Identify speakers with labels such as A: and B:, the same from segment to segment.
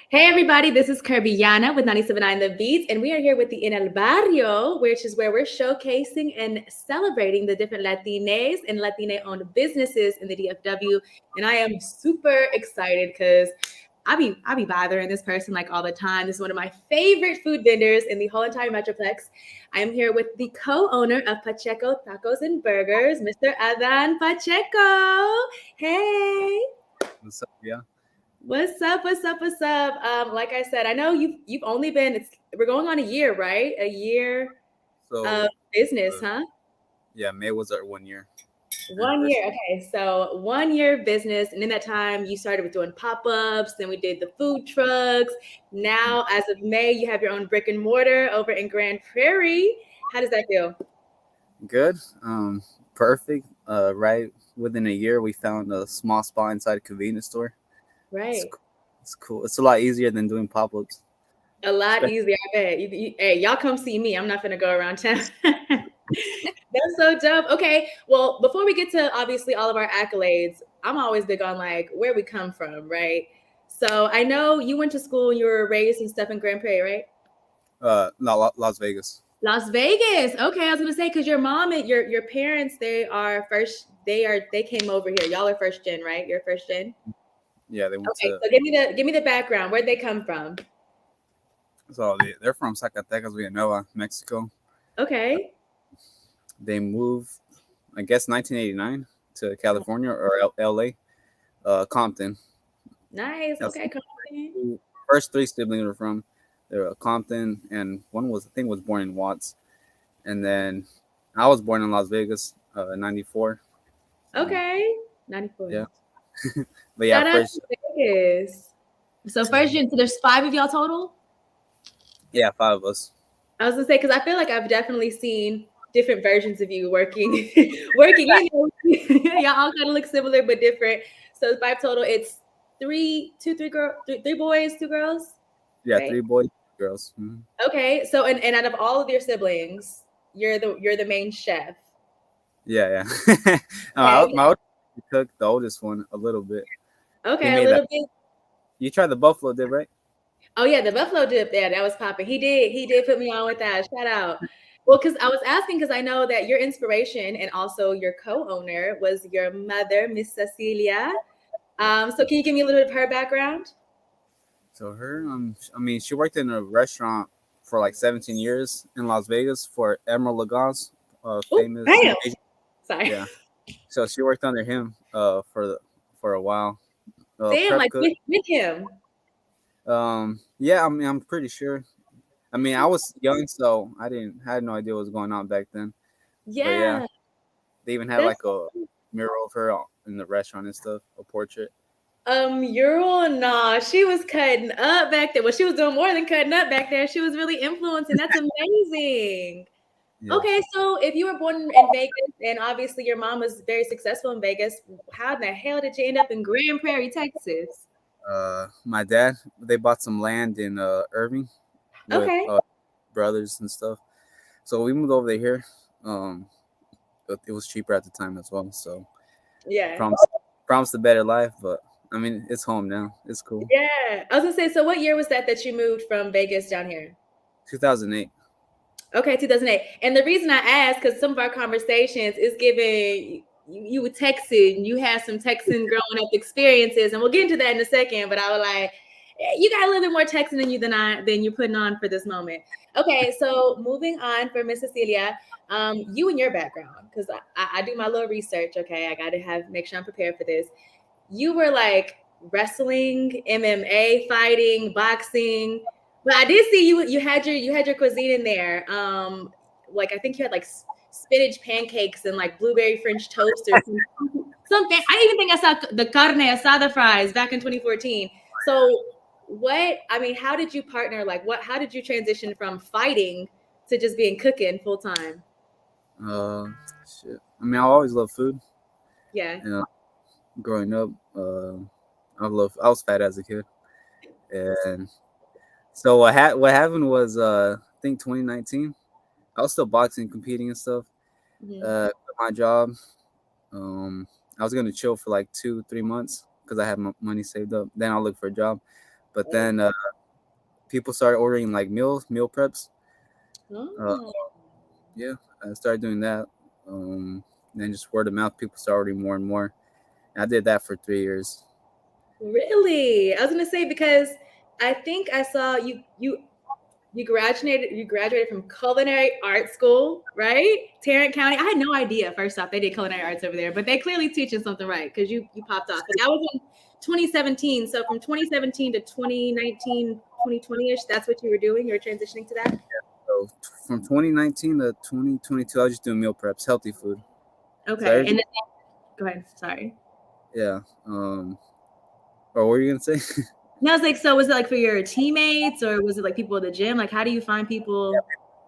A: Hey everybody, this is Kirbyyyonna with 97.9 The Beats, and we are here with the En El Barrio, which is where we're showcasing and celebrating the different Latines and Latine-owned businesses in the DFW. And I am super excited because I be bothering this person like all the time. This is one of my favorite food vendors in the whole entire Metroplex. I am here with the co-owner of Pacheco Tacos and Burgers, Mr. Adan Pacheco. Hey.
B: What's up? Yeah.
A: What's up? What's up? What's up? Like I said, I know you've only been we're going on a year, right? A year of
B: So,
A: business,
B: uh,
A: huh?
B: yeah, May was our 1 year
A: 1 year.
B: anniversary.
A: Okay, so 1 year of business, and in that time you started with doing pop-ups, then we did the food trucks.
B: Mm.
A: Now, as of May, you have your own brick and mortar over in Grand Prairie. How does that feel?
B: Good. Perfect. Right within a year, we found a small spot inside a convenience store. It's
A: Right.
B: c- it's cool. It's a lot easier than doing pop ups.
A: A lot easier, I bet. Hey, y'all come see me. I'm not gonna go around town. That's so dope. Okay, well, before we get to obviously all of our accolades, I'm always big on like where we come from, right? So I know you went to school and you were raised and stuff in Grand Prairie, right?
B: No, Las Vegas.
A: Las Vegas. Okay, I was gonna say because your mom and your parents, they are first. They came over here. Y'all are first gen, right? You're first gen.
B: Yeah, they went
A: Okay,
B: to.
A: so give me the background. Where'd they come from?
B: They're from Zacatecas, Villanueva, Mexico.
A: Okay.
B: They moved, I guess, 1989 to California or LA, Compton.
A: Nice.
B: That's
A: Okay, Compton.
B: the first three siblings were from. They were Compton, and one was I think was born in Watts. And then I was born in Las Vegas, '94. So
A: Okay. 94.
B: yeah, but yeah,
A: Shout out
B: first
A: to Vegas. So first gen, so there's five of y'all total?
B: yeah, five of us.
A: I was gonna say because I feel like I've definitely seen different versions of you working, working. Y'all all kind of look similar but different. So five total. It's three girl, three boys, two girls,
B: Yeah,
A: right?
B: three boys, girls. Mhm.
A: Okay. So and out of all of your siblings, you're the main chef.
B: Yeah, yeah.
A: Okay.
B: My oldest cook, the oldest one, a little bit. He
A: Okay. A
B: made that.
A: little bit.
B: You tried the buffalo dip, right?
A: Oh yeah, the buffalo dip there, that was popping. He did put me on with that. Shout out. Well, because I was asking because I know that your inspiration and also your co-owner was your mother, Miss Cecilia. So can you give me a little bit of her background?
B: So I mean, she worked in a restaurant for like 17 years in Las Vegas for Emerald Lagos,
A: Oh,
B: famous
A: bam.
B: Asian.
A: Sorry.
B: Yeah. So she worked under him for a while.
A: Damn,
B: Prep
A: like
B: cook.
A: with him.
B: Yeah, I mean, I'm pretty sure. I mean, I was young, so had no idea what was going on back then. But yeah,
A: Yeah,
B: they even had
A: that's
B: like a mural of her in the restaurant and stuff, a portrait.
A: Ural, nah, she was cutting up back there. Well, she was doing more than cutting up back there. She was really influencing. That's amazing.
B: Yeah.
A: Okay, so if you were born in Vegas and obviously your mom was very successful in Vegas, how in the hell did you end up in Grand Prairie, Texas?
B: My dad, they bought some land in Irving with
A: Okay.
B: brothers and stuff. So we moved over here. Um, but it was cheaper at the time as well. So
A: Yeah.
B: promised a better life, but I mean, it's home now. It's cool.
A: Yeah. I was gonna say, so what year was that you moved from Vegas down here?
B: 2008.
A: Okay, 2008. And the reason I asked, because some of our conversations is giving you were Texan, you had some Texan growing up experiences, and we'll get into that in a second. But I was like, you got a little bit more Texan in you than you're putting on for this moment. Okay, so moving on for Miss Cecilia, you and your background, because I do my little research. Okay, I got to make sure I'm prepared for this. You were like wrestling, MMA, fighting, boxing. But I did see you had your cuisine in there. Like I think you had like spinach pancakes and like blueberry French toast or something. I even think I saw the carne asada fries back in 2014. So how did you partner? Like how did you transition from fighting to just being cooking full time?
B: Uh, Shit. I mean, I always loved food.
A: Yeah.
B: You know, growing up, I was fat as a kid, and so what happened was I think 2019. I was still boxing, competing and stuff.
A: Hmm.
B: Quit my job. I was gonna chill for like 2, 3 months because I had money saved up. Then I'll look for a job. But then people started ordering like meal preps. Uh,
A: Oh,
B: yeah, I started doing that. Then just word of mouth, people started ordering more and more. And I did that for 3 years.
A: really? I was gonna say because I think I saw you graduated from culinary art school, right? Tarrant County. I had no idea first off they did culinary arts over there, but they clearly teaching something right because you popped off. But that was in 2017. So from 2017 to 2019, 2020-ish, that's what you were doing. You were transitioning to that?
B: So from 2019 to 2022, I was just doing meal preps, healthy food. So
A: Okay. And
B: everything,
A: then, go ahead. Sorry.
B: yeah. Or what were you gonna say?
A: No, I was like, so was it like for your teammates or was it like people at the gym? Like, how do you find people?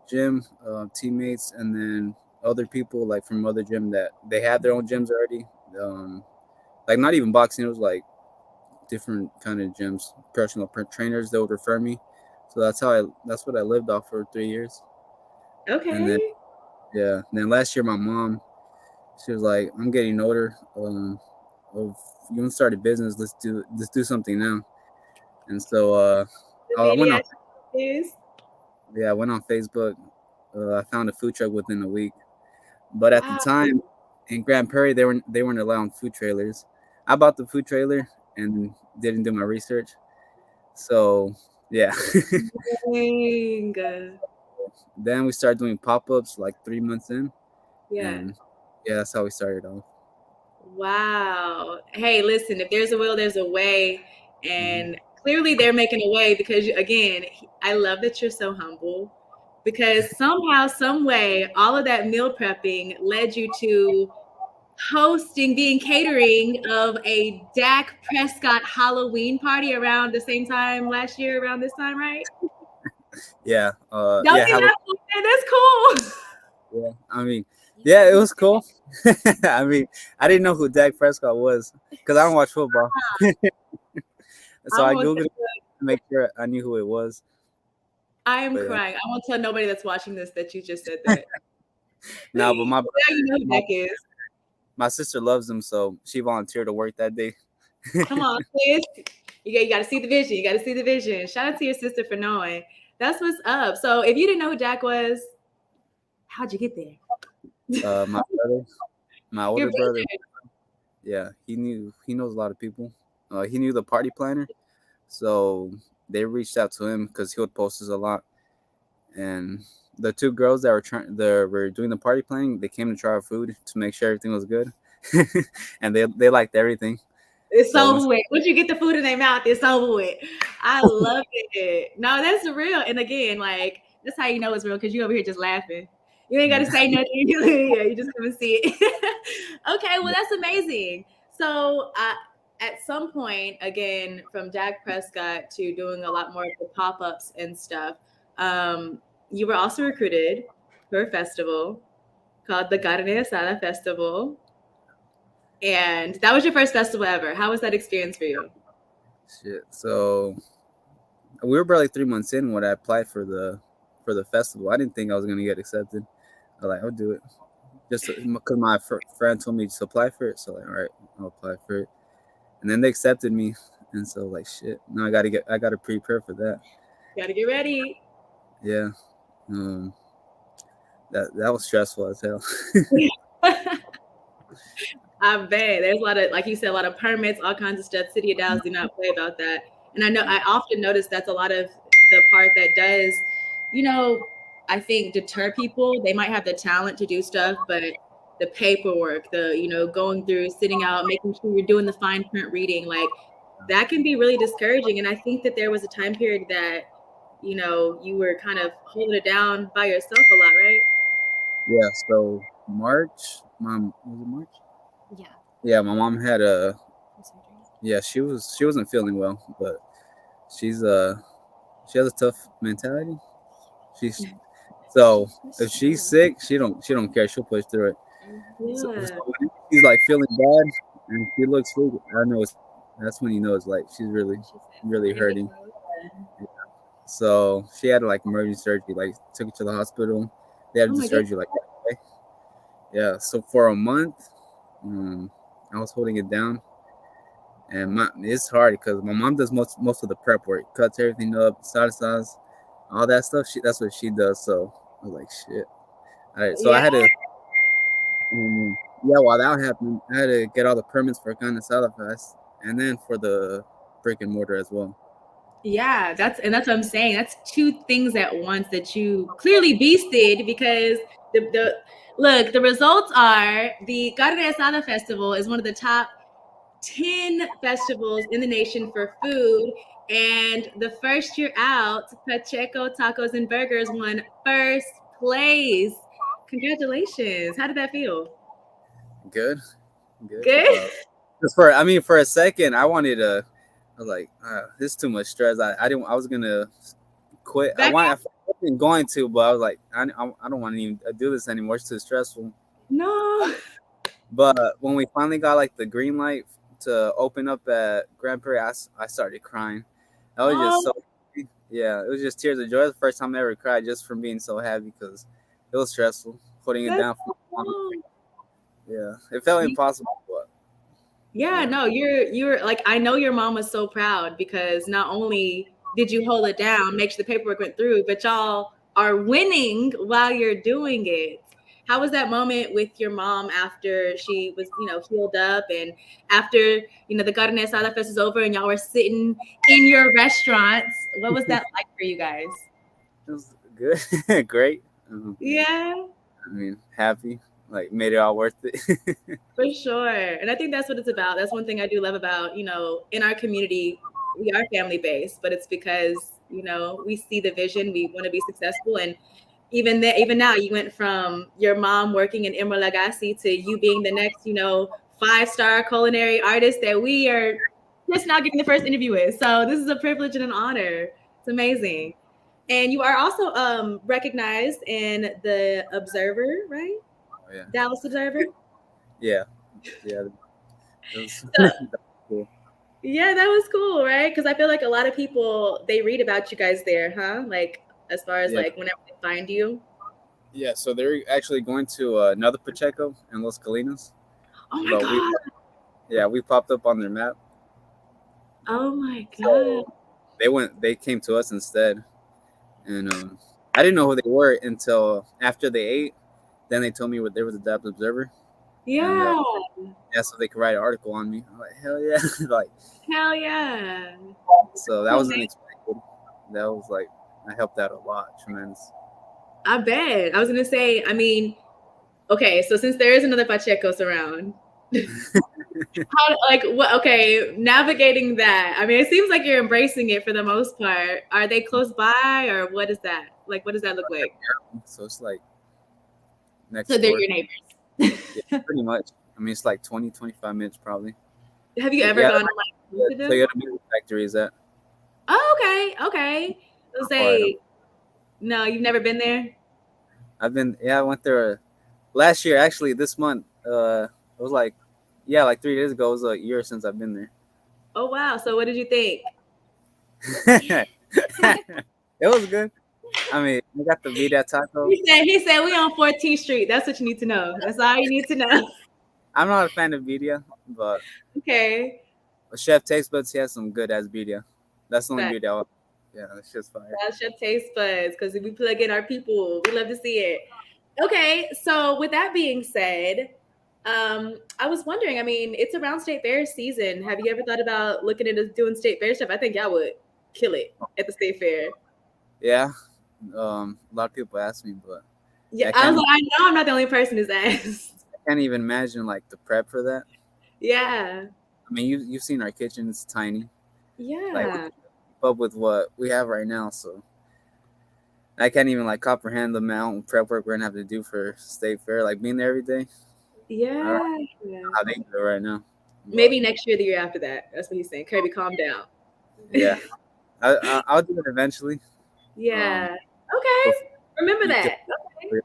B: Gym, teammates, and then other people like from other gym that they had their own gyms already. Like not even boxing, it was like different kind of gyms, personal trainers that would refer me. So that's what I lived off for 3 years. And then
A: Okay.
B: yeah, and then last year my mom, she was like, I'm getting older. Of you want to start a business, let's do something now. And so
A: The
B: I went on,
A: maniac is.
B: yeah, I went on Facebook. I found a food truck within a week. But at the
A: Wow.
B: time in Grand Prairie, they weren't allowing food trailers. I bought the food trailer and didn't do my research. So yeah.
A: Dang.
B: Then we started doing pop-ups like 3 months in,
A: Yeah.
B: and yeah, that's how we started off.
A: Wow. Hey, listen, if there's a will, there's a way.
B: Mhm.
A: And clearly they're making a way because, again, I love that you're so humble because somehow, some way, all of that meal prepping led you to being catering of a Dak Prescott Halloween party around the same time last year, around this time, right?
B: Yeah,
A: Don't
B: yeah,
A: you laugh like that? That's cool.
B: yeah. I mean, yeah, it was cool. I mean, I didn't know who Dak Prescott was because I don't watch football, so
A: I'm
B: I
A: gonna
B: googled it to make sure I knew who it was.
A: I am
B: But yeah,
A: crying. I won't tell nobody that's watching this that you just said that.
B: now, but my
A: Now you know who
B: my,
A: Dak is.
B: my sister loves him, so she volunteered to work that day.
A: Come on, sis. You got to see the vision. You got to see the vision. Shout out to your sister for knowing. That's what's up. So if you didn't know who Dak was, how'd you get there?
B: My brother, my
A: Your
B: older brother,
A: brother.
B: yeah, he knows a lot of people. He knew the party planner, so they reached out to him because he would post us a lot. And the two girls that were doing the party planning, they came to try our food to make sure everything was good, and they liked everything.
A: It's
B: So
A: over with. Once you get the food in their mouth, it's over with. I love it. No, that's real. And again, like that's how you know it's real because you over here just laughing. You ain't got to say nothing. Yeah, you just come and see it. Okay, well that's amazing. So at some point, again, from Dak Prescott to doing a lot more of the pop-ups and stuff, you were also recruited for a festival called the Carne Asada Festival. And that was your first festival ever. How was that experience for you?
B: shit. So we were barely 3 months in when I applied for the festival. I didn't think I was gonna get accepted. I was like, I'll do it just because my friend told me to apply for it. So like, all right, I'll apply for it. And then they accepted me, and so like shit. Now I gotta prepare for that.
A: Gotta get ready.
B: Yeah, um, that was stressful as hell.
A: I bet there's a lot of, like you said, a lot of permits, all kinds of stuff. City of Dallas do not play about that. And I know I often notice that's a lot of the part that does, you know, I think deter people. They might have the talent to do stuff, but the paperwork, going through, sitting out, making sure you're doing the fine print reading, like that can be really discouraging. And I think that there was a time period that, you were kind of holding it down by yourself a lot, right?
B: Yeah. So March, mom was it March?
A: Yeah.
B: Yeah, my mom had a yeah. She wasn't feeling well, but she's she has a tough mentality. She's so if she's sick, she don't care. She'll push through it. So
A: Yeah.
B: when she's like feeling bad and she looks weak, I know that's when you know it's like she's really hurting. So she had like emergency surgery, like took her to the hospital. They had
A: Oh
B: to do
A: my goodness.
B: surgery like that day. Yeah. So for a month, I was holding it down, And it's hard because my mom does most of the prep work, cuts everything up, salsas, all that stuff. That's what she does. So I was like, shit. All right, so
A: Yeah.
B: I had to, yeah. While that happened, I had to get all the permits for Carne Asada Fest, and then for the brick and mortar as well.
A: Yeah, that's what I'm saying. That's two things at once that you clearly beasted because the look, the results are the Carne Asada Festival is one of the top 10 festivals in the nation for food. And the first year out, Pacheco Tacos and Burgers won first place. Congratulations. How did that feel?
B: Good, good.
A: Good?
B: 'Cause for a second, I was like, this is too much stress. I didn't. I was gonna quit.
A: Back
B: I wasn't going to, but I was like, I don't want to even do this anymore. It's too stressful.
A: no.
B: But when we finally got like the green light to open up at Grand Prairie, I started crying. I was just
A: Oh,
B: so yeah, it was just tears of joy. The first time I ever cried just from being so happy because it was stressful putting it
A: that's
B: down
A: so
B: for long.
A: cool.
B: Yeah, it felt impossible, but
A: Yeah,
B: yeah,
A: no, you're like I know your mom was so proud because not only did you hold it down, make sure the paperwork went through, but y'all are winning while you're doing it. How was that moment with your mom after she was, healed up and after, the Carne Asada Fest is over and y'all were sitting in your restaurants? What was that like for you guys?
B: it was good, great.
A: Yeah.
B: I mean, happy, like made it all worth it.
A: For sure. And I think that's what it's about. That's one thing I do love about, in our community, we are family based, but it's because, we see the vision, we want to be successful. And even now, you went from your mom working in Emerald Lagasse to you being the next, 5-star culinary artist that we are just now getting the first interview with. So this is a privilege and an honor. It's amazing. And you are also recognized in the Observer, right?
B: Oh, yeah,
A: Dallas Observer.
B: yeah, yeah. It was,
A: So
B: that was cool.
A: yeah, that was cool, right? Because I feel like a lot of people they read about you guys there, huh? Like as far as
B: Yeah,
A: like whenever they find you.
B: yeah. So they're actually going to another Pacheco in Los Colinas,
A: Oh my
B: but
A: god.
B: we popped up on their map.
A: Oh my god.
B: So they came to us instead, and I didn't know who they were until after they ate. Then they told me what there was a Depth Observer, and
A: Yeah.
B: asked if they could write an article on me. I'm like, hell yeah! Like,
A: Hell yeah.
B: so that
A: Cool
B: was
A: name.
B: unexpected. That was like I helped out a lot, tremendous.
A: I bet. I was gonna say, I mean, okay, so since there is another Pacheco's around, how like what okay, navigating that. I mean, it seems like you're embracing it for the most part. Are they close by or what is that? Like what does that look like?
B: So it's like
A: So
B: next
A: they're
B: door.
A: your neighbors.
B: Yeah, pretty much. I mean, it's like 20, 25 minutes probably.
A: Have you ever
B: Yeah,
A: gone to like
B: the
A: visit them?
B: Toyota Music Factory is at.
A: Oh, okay, okay. Let's
B: Not far at all.
A: say no, you've never been there.
B: I went there last year. Actually, this month. It was like, yeah, like 3 days ago. It was a year since I've been there.
A: Oh wow. So what did you think?
B: It was good. I mean, I got the Vida taco.
A: He said we on 14th Street. That's what you need to know. That's all you need to know.
B: I'm not a fan of Vida, but
A: Okay.
B: Chef Taste Buds, he has some good ass Vida. That's the only
A: But
B: Vida. Yeah, that's just fire.
A: that's your taste buds because if we plug in our people, we love to see it. Okay, so with that being said, I was wondering. I mean, it's around state fair season. Have you ever thought about looking into doing state fair stuff? I think y'all would kill it at the state fair.
B: Yeah, a lot of people ask me, but
A: Yeah,
B: yeah,
A: I was like, I know I'm not the only person who's asked.
B: I can't even imagine like the prep for that.
A: Yeah,
B: I mean, you've seen our kitchen; it's tiny. Like we
A: yeah.
B: keep up with what we have right now, so I can't even like comprehend the amount of prep work we're gonna have to do for state fair. Like being there every day. I don't know
A: Yeah.
B: how they do it right now, but
A: Maybe next year, the year after that. That's what he's saying. Kirby, calm down.
B: yeah, I'll do it eventually.
A: Yeah. Okay.
B: Before
A: Remember
B: you get,
A: that. Okay.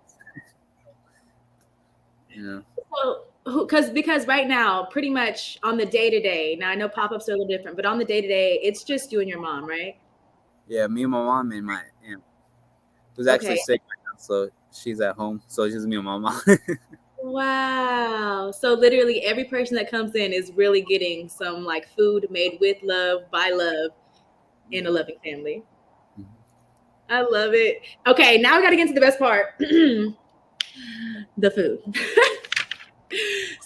B: you know,
A: So, because right now, pretty much on the day to day. Now I know pop ups are a little different, but on the day to day, it's just you and your mom, right?
B: yeah, me and my mom and my aunt who's actually
A: Okay.
B: sick right now, so she's at home. So it's just me and my mom.
A: Wow. So literally every person that comes in is really getting some like food made with love, by love, in a loving family. I love it. Okay, now we got to get into the best part. The food.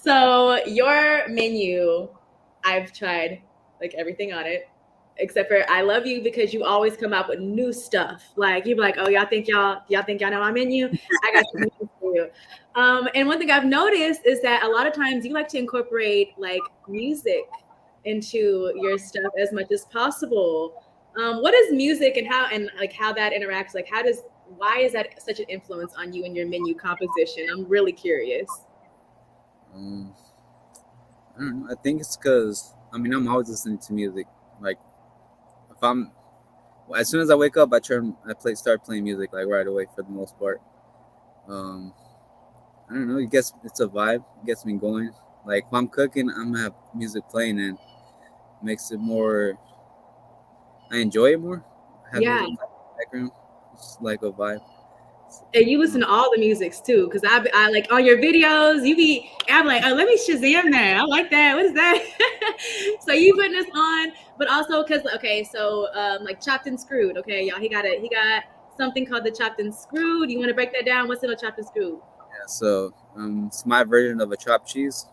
A: So your menu, I've tried like everything on it, except for I love you because you always come out with new stuff. Like you're like, oh, y'all think y'all know my menu? I got some news for you. And one thing I've noticed is that a lot of times you like to incorporate like music into your stuff as much as possible. What is music and how that interacts? Like why is that such an influence on you and your menu composition? I'm really curious.
B: Um, I don't know. I think it's because I'm always listening to music. Like if I'm as soon as I wake up, start playing music like right away for the most part. Um, I don't know. I guess it's a vibe. It gets me going. Like if I'm cooking, I'm gonna have music playing and makes it more. I enjoy it more. Have
A: Yeah.
B: music in the background. It's like a vibe.
A: And you listen to all the musics too, because I like on your videos, I'm like, oh, let me Shazam that. I like that. What is that? So you putting this on, but also because okay, so like Chopped and Screwed. Okay, y'all, he got something called the Chopped and Screwed. You want to break that down? What's in a Chopped and Screwed?
B: Yeah. So it's my version of a chopped cheese.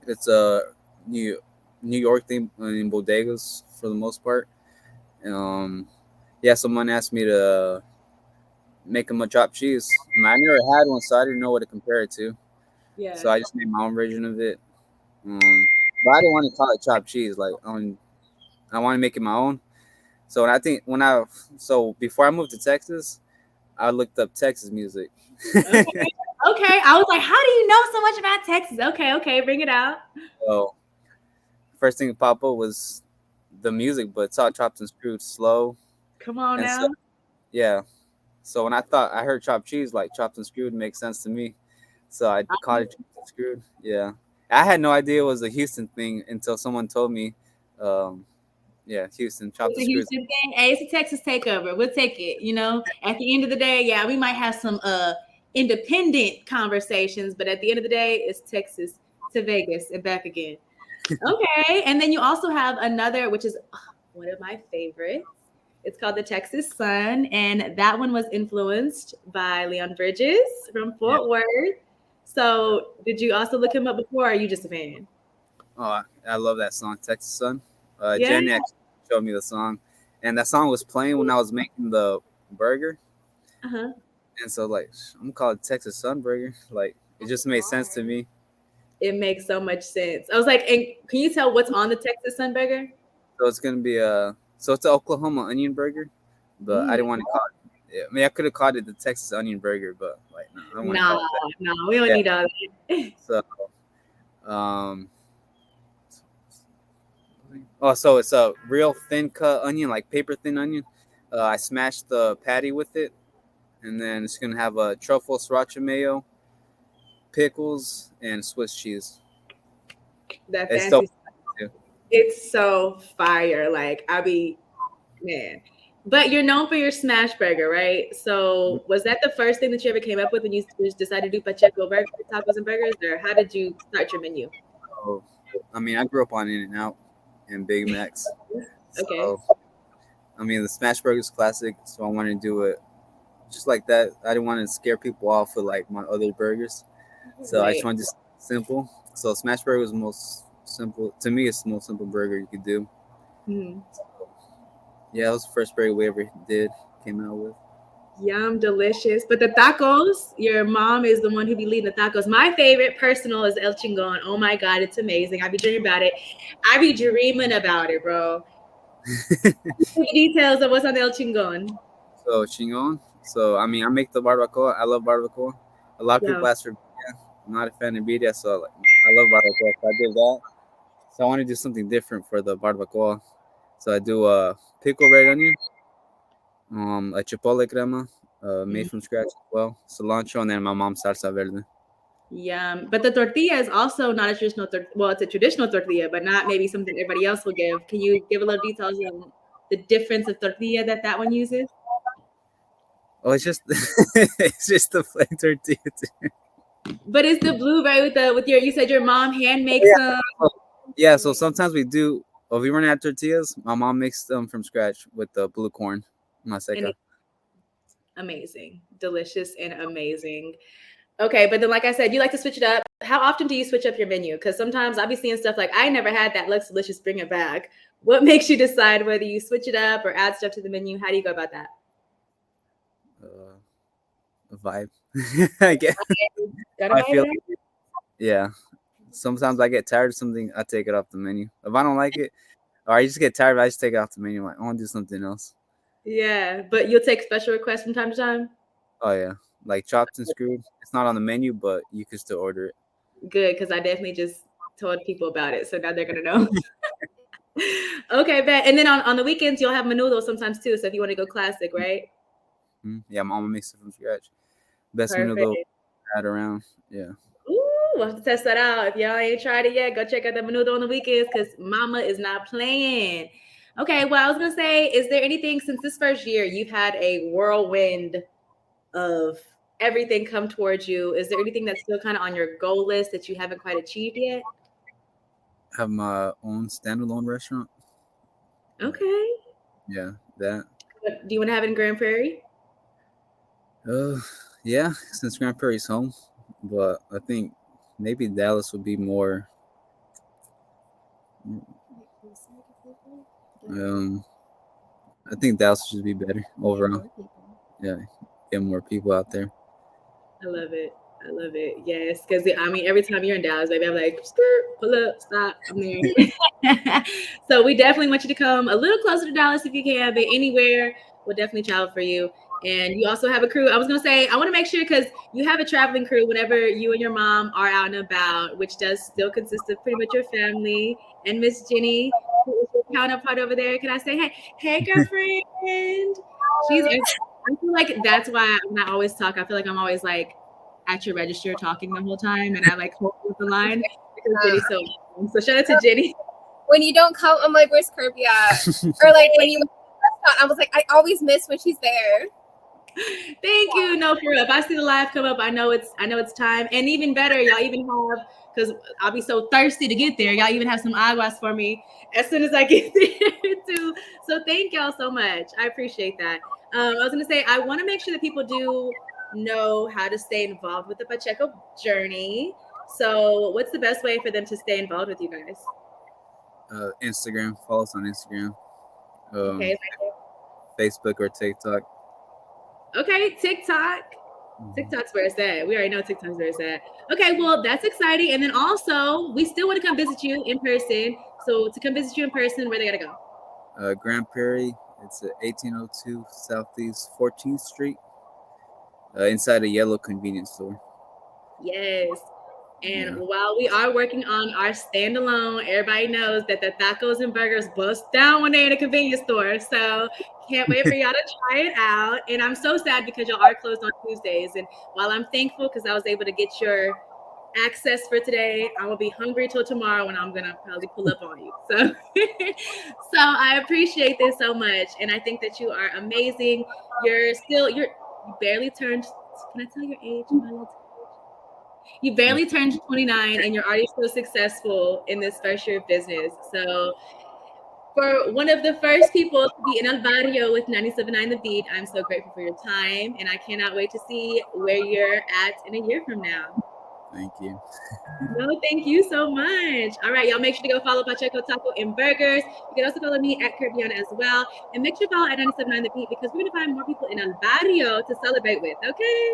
B: It's a New New York thing in bodegas for the most part. Um, yeah. Someone asked me to make them a chopped cheese. I never had one, so I didn't know what to compare it to.
A: Yeah.
B: So I just made my own version of it. But I didn't want to call it chopped cheese. I want to make it my own. So when I think when I so before I moved to Texas, I looked up Texas music.
A: Okay. Okay. I was like, how do you know so much about Texas? Okay. Okay. Bring it out.
B: So first thing that popped up was the music, but it's all chopped and screwed slow.
A: Come on
B: And so
A: now.
B: yeah. So when I heard chopped cheese, like chopped and screwed makes sense to me. So I called it chopped and screwed. Yeah. I had no idea it was a Houston thing until someone told me. Um, yeah, Houston chopped
A: It's
B: and
A: a
B: screwed.
A: Houston thing. Hey, it's a Texas takeover. We'll take it. At the end of the day, yeah, we might have some independent conversations, but at the end of the day, it's Texas to Vegas and back again. Okay, and then you also have another, which is one of my favorites. It's called the Texas Sun, and that one was influenced by Leon Bridges from
B: Yeah.
A: Fort Worth. So, did you also look him up before? Or are you just a fan?
B: Oh, I love that song, Texas Sun.
A: Yeah.
B: Jenny actually showed me the song, and that song was playing when I was making the burger,
A: Uh-huh.
B: and so like I'm gonna call it Texas Sun Burger. Like it just made sense to me.
A: It makes so much sense. I was like, and can you tell what's on the Texas Sun Burger?
B: So it's gonna be so it's an Oklahoma onion burger, but I
A: Mm.
B: didn't want to call it. Yeah, I mean, I could have called it the Texas onion burger, but like no, I don't want to
A: No,
B: call it that.
A: no, we don't
B: Yeah.
A: need all that.
B: So um, so it's a real thin cut onion, like paper thin onion. I smashed the patty with it, and then it's gonna have a truffle sriracha mayo, pickles, and Swiss cheese.
A: That
B: It's so
A: fancy stuff. It's so fire. Like man. But you're known for your smash burger, right? So was that the first thing that you ever came up with when you decided to do Pacheco Tacos and Burgers, or how did you start your menu?
B: so, I mean, I grew up on In and Out and Big Macs,
A: Okay.
B: so I mean the smash burger is classic. So I wanted to do it just like that. I didn't want to scare people off with like my other burgers, so I just
A: Right.
B: wanted to simple. So smash burger was the most simple to me. It's the most simple burger you could do.
A: Mhm.
B: Yeah, it was the first burger we ever came out with.
A: Yum, delicious. But the tacos, your mom is the one who be leading the tacos. My favorite personal is El Chingon. Oh my God, it's amazing. I be dreaming about it. I be dreaming about it, bro. The details of what's on the El Chingon.
B: So chingon. So I mean, I make the barbacoa. I love barbacoa. A lot of
A: Yeah.
B: people ask for birria. I'm not a fan of birria, so like I love barbacoa. So I did that. So I want to do something different for the barbacoa. So I do a pickle red onion, a chipotle crema, made from scratch as well, cilantro, and then my mom's salsa verde.
A: Yum. But the tortilla is also not a traditional well, it's a traditional tortilla, but not maybe something everybody else will give. Can you give a little details on the difference of tortilla that one uses?
B: Oh, it's just it's just the plain tortilla.
A: But it's the blueberry with your, you said your mom hand makes
B: Yeah.
A: them.
B: Yeah, so sometimes we do. If we run out of tortillas, my mom makes them from scratch with the blue corn.
A: And
B: Maseca.
A: it's amazing, delicious and amazing. Okay, but then like I said, you like to switch it up. How often do you switch up your menu? Because sometimes I'll be seeing stuff like, I never had that, looks delicious, bring it back. What makes you decide whether you switch it up or add stuff to the menu? How do you go about that?
B: A vibe. I get.
A: Gotta
B: I
A: buy
B: feel.
A: it.
B: Yeah. Sometimes I get tired of something, I take it off the menu. If I don't like it, or I just get tired, I just take it off the menu. Like, I want to do something else.
A: Yeah, but you'll take special requests from time to time.
B: Oh yeah, like chopped and screwed. It's not on the menu, but you can still order it.
A: Good, because I definitely just told people about it, so now they're gonna know. Okay, bet. And then on the weekends you'll have menudo sometimes too. So if you want to go classic, right?
B: Yeah, mama makes it from scratch. Best
A: Perfect.
B: menudo had around. Yeah.
A: Ooh, we'll have to test that out. If y'all ain't tried it yet, go check out the menudo on the weekends because mama is not playing. Okay, well, I was gonna say, is there anything since this first year you've had a whirlwind of everything come towards you? Is there anything that's still kind of on your goal list that you haven't quite achieved yet?
B: Have my own standalone restaurant.
A: Okay.
B: Yeah, that.
A: Do you want to have it in Grand Prairie?
B: Uh, yeah, since Grand Prairie's home, but I think maybe Dallas would be more. Um, I think Dallas should be better overall. Yeah, get more people out there.
A: I love it. I love it. Yes, because I mean, every time you're in Dallas, baby, I'm like, skirt, pull up, stop. I'm there. So we definitely want you to come a little closer to Dallas if you can, but anywhere, we'll definitely travel for you. And you also have a crew. I was gonna say, I want to make sure because you have a traveling crew whenever you and your mom are out and about, which does still consist of pretty much your family and Miss Jenny, who is your counterpart over there. Can I say, hey, girlfriend? She's I feel like that's why when I always talk, I feel like I'm always like at your register talking the whole time, and I like hold with the line because Jenny's so awesome. So shout out to Jenny.
C: When you don't come, I'm like, where's Kirby at? Or like when you went to the restaurant, I was like, I always miss when she's there.
A: Thank you. No, for real. If I see the live come up, I know it's time. And even better, y'all even have, because I'll be so thirsty to get there. Y'all even have some aguas for me as soon as I get there too. So thank y'all so much. I appreciate that. I was gonna say I want to make sure that people do know how to stay involved with the Pacheco journey. So what's the best way for them to stay involved with you guys?
B: Instagram. Follow us on Instagram.
A: Okay.
B: Facebook or TikTok.
A: Okay, TikTok. TikTok's where it's at. We already know TikTok's where it's at. Okay, well, that's exciting. And then also, we still want to come visit you in person. So to come visit you in person, where they gotta go?
B: Grand Prairie. It's at 1802 Southeast 14th Street. Inside a yellow convenience store.
A: Yes. And while we are working on our standalone, everybody knows that the tacos and burgers bust down when they're in a convenience store. So can't wait for y'all to try it out. And I'm so sad because y'all are closed on Tuesdays. And while I'm thankful because I was able to get your access for today, I will be hungry till tomorrow when I'm gonna probably pull up on you. So so I appreciate this so much. And I think that you are amazing. You barely turned, can I tell your age? You barely turned 29 and you're already so successful in this first year of business. So for one of the first people to be in El Barrio with 97.9 The Beat, I'm so grateful for your time. And I cannot wait to see where you're at in a year from now.
B: Thank you.
A: No, thank you so much. All right, y'all make sure to go follow Pacheco Taco and Burgers. You can also follow me at Kirbyyyonna as well. And make sure to follow at 97.9 The Beat because we're going to find more people in El Barrio to celebrate with, okay?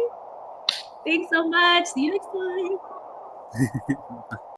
A: Thanks so much. See you next time.